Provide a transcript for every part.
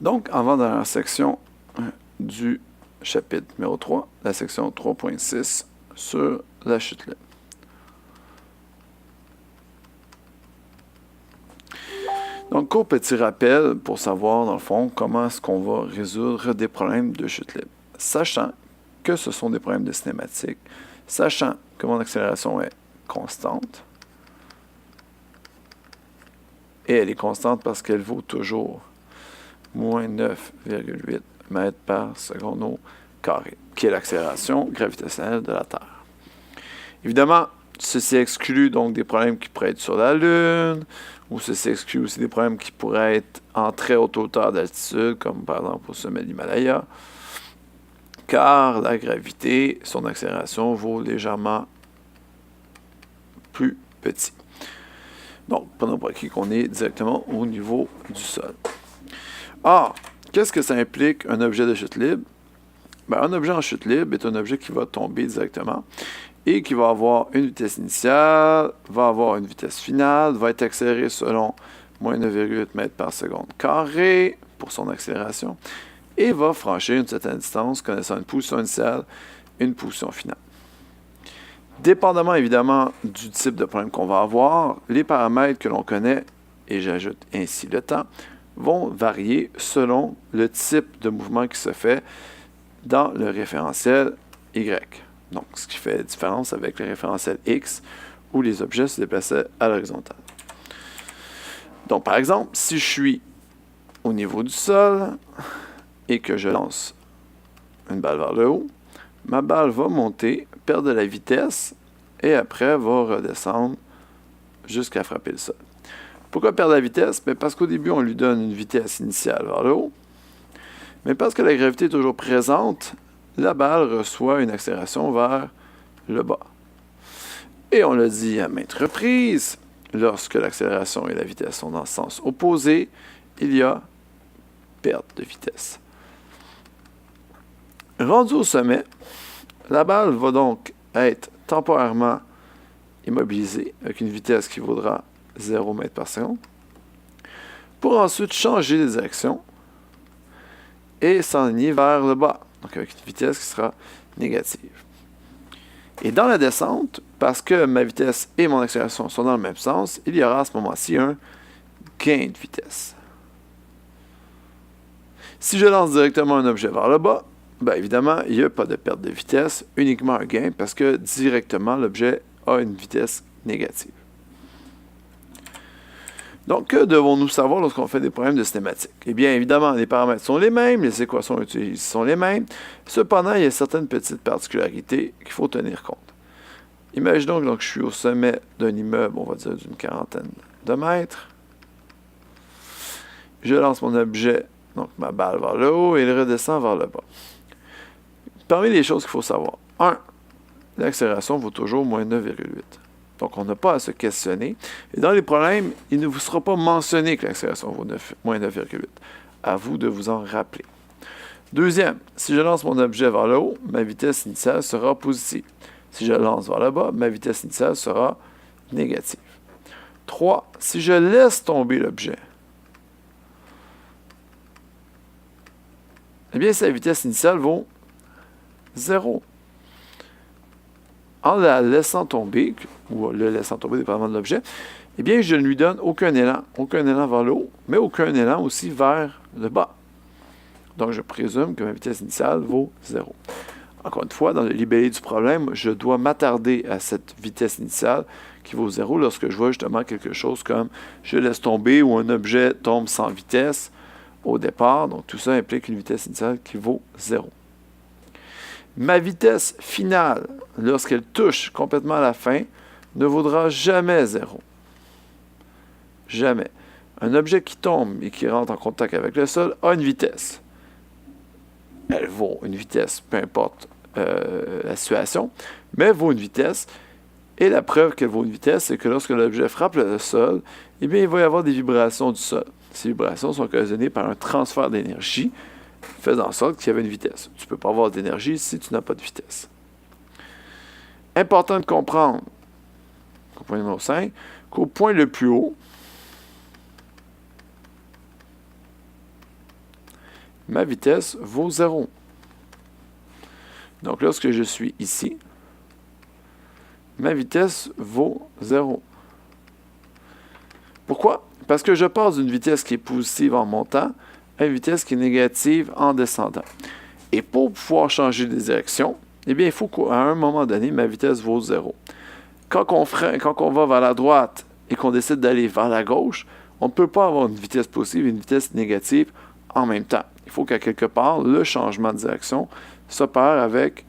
Donc, avant dans la section du chapitre numéro 3, la section 3.6 sur la chute libre. Donc, court petit rappel pour savoir, dans le fond, comment est-ce qu'on va résoudre des problèmes de chute libre. Sachant que ce sont des problèmes de cinématique, sachant que mon accélération est constante, et elle est constante parce qu'elle vaut toujours moins 9,8 mètres par seconde au carré, qui est l'accélération gravitationnelle de la Terre. Évidemment, ceci exclut donc des problèmes qui pourraient être sur la Lune, ou ceci exclut aussi des problèmes qui pourraient être en très haute hauteur d'altitude, comme par exemple au sommet de l'Himalaya, car la gravité, son accélération vaut légèrement plus petit. Donc, prenons pour acquis qu'on est directement au niveau du sol. Or, qu'est-ce que ça implique un objet de chute libre? Ben, un objet en chute libre est un objet qui va tomber directement et qui va avoir une vitesse initiale, va avoir une vitesse finale, va être accéléré selon moins 9,8 mètres par seconde carré pour son accélération et va franchir une certaine distance connaissant une position initiale et une position finale. Dépendamment évidemment du type de problème qu'on va avoir, les paramètres que l'on connaît, et j'ajoute ainsi le temps, vont varier selon le type de mouvement qui se fait dans le référentiel Y. Donc, ce qui fait différence avec le référentiel X, où les objets se déplaçaient à l'horizontale. Donc, par exemple, si je suis au niveau du sol et que je lance une balle vers le haut, ma balle va monter, perdre de la vitesse, et après va redescendre jusqu'à frapper le sol. Pourquoi perdre la vitesse? Bien, parce qu'au début, on lui donne une vitesse initiale vers le haut, mais parce que la gravité est toujours présente, la balle reçoit une accélération vers le bas. Et on l'a dit à maintes reprises, lorsque l'accélération et la vitesse sont dans le sens opposé, il y a perte de vitesse. Rendu au sommet, la balle va donc être temporairement immobilisée avec une vitesse qui vaudra 0 mètres par seconde, pour ensuite changer de direction et s'enligner vers le bas, donc avec une vitesse qui sera négative. Et dans la descente, parce que ma vitesse et mon accélération sont dans le même sens, il y aura à ce moment-ci un gain de vitesse. Si je lance directement un objet vers le bas, bien évidemment, il n'y a pas de perte de vitesse, uniquement un gain, parce que directement, l'objet a une vitesse négative. Donc, que devons-nous savoir lorsqu'on fait des problèmes de cinématique? Eh bien, évidemment, les paramètres sont les mêmes, les équations utilisées sont les mêmes. Cependant, il y a certaines petites particularités qu'il faut tenir compte. Imaginons que donc, je suis au sommet d'un immeuble, on va dire d'une quarantaine de mètres. Je lance mon objet, donc ma balle vers le haut, et il redescend vers le bas. Parmi les choses qu'il faut savoir, 1. L'accélération vaut toujours moins 9,8. Donc, on n'a pas à se questionner. Et dans les problèmes, il ne vous sera pas mentionné que l'accélération vaut moins 9,8. À vous de vous en rappeler. Deuxième, si je lance mon objet vers le haut, ma vitesse initiale sera positive. Si je lance vers le bas, ma vitesse initiale sera négative. 3. Si je laisse tomber l'objet, eh bien, sa vitesse initiale vaut 0. En la laissant tomber, ou le laissant tomber dépendamment de l'objet, eh bien, je ne lui donne aucun élan vers le haut, mais aucun élan aussi vers le bas. Donc, je présume que ma vitesse initiale vaut 0. Encore une fois, dans le libellé du problème, je dois m'attarder à cette vitesse initiale qui vaut 0 lorsque je vois justement quelque chose comme je laisse tomber ou un objet tombe sans vitesse au départ. Donc, tout ça implique une vitesse initiale qui vaut 0. Ma vitesse finale, lorsqu'elle touche complètement à la fin, ne vaudra jamais 0. Jamais. Un objet qui tombe et qui rentre en contact avec le sol a une vitesse. Elle vaut une vitesse, peu importe la situation, mais elle vaut une vitesse. Et la preuve qu'elle vaut une vitesse, c'est que lorsque l'objet frappe le sol, eh bien, il va y avoir des vibrations du sol. Ces vibrations sont occasionnées par un transfert d'énergie, faisant en sorte qu'il y avait une vitesse. Tu ne peux pas avoir d'énergie si tu n'as pas de vitesse. Important de comprendre qu'on ne point numéro 5, qu'au point le plus haut, ma vitesse vaut 0. Donc, lorsque je suis ici, ma vitesse vaut 0. Pourquoi? Parce que je passe d'une vitesse qui est positive en montant à une vitesse qui est négative en descendant. Et pour pouvoir changer de direction, eh bien, il faut qu'à un moment donné, ma vitesse vaut 0. Quand on va vers la droite et qu'on décide d'aller vers la gauche, on ne peut pas avoir une vitesse positive et une vitesse négative en même temps. Il faut qu'à quelque part, le changement de direction s'opère avec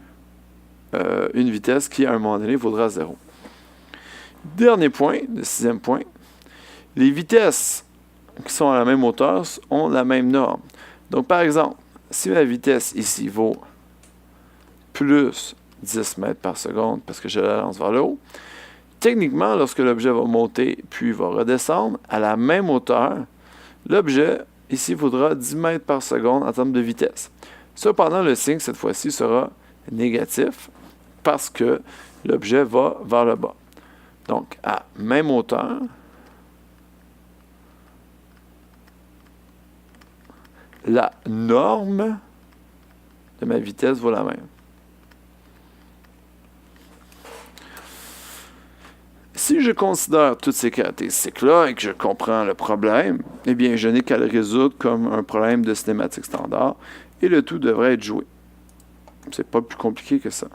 une vitesse qui, à un moment donné, vaudra 0. Dernier point, le 6e point, les vitesses qui sont à la même hauteur ont la même norme. Donc, par exemple, si ma vitesse ici vaut plus 10 mètres par seconde parce que je la lance vers le haut, techniquement, lorsque l'objet va monter puis va redescendre à la même hauteur, l'objet ici vaudra 10 mètres par seconde en termes de vitesse. Cependant, le signe, cette fois-ci, sera négatif parce que l'objet va vers le bas. Donc, à même hauteur, la norme de ma vitesse vaut la même. Si je considère toutes ces caractéristiques-là et que je comprends le problème, eh bien, je n'ai qu'à le résoudre comme un problème de cinématique standard et le tout devrait être joué. C'est pas plus compliqué que ça.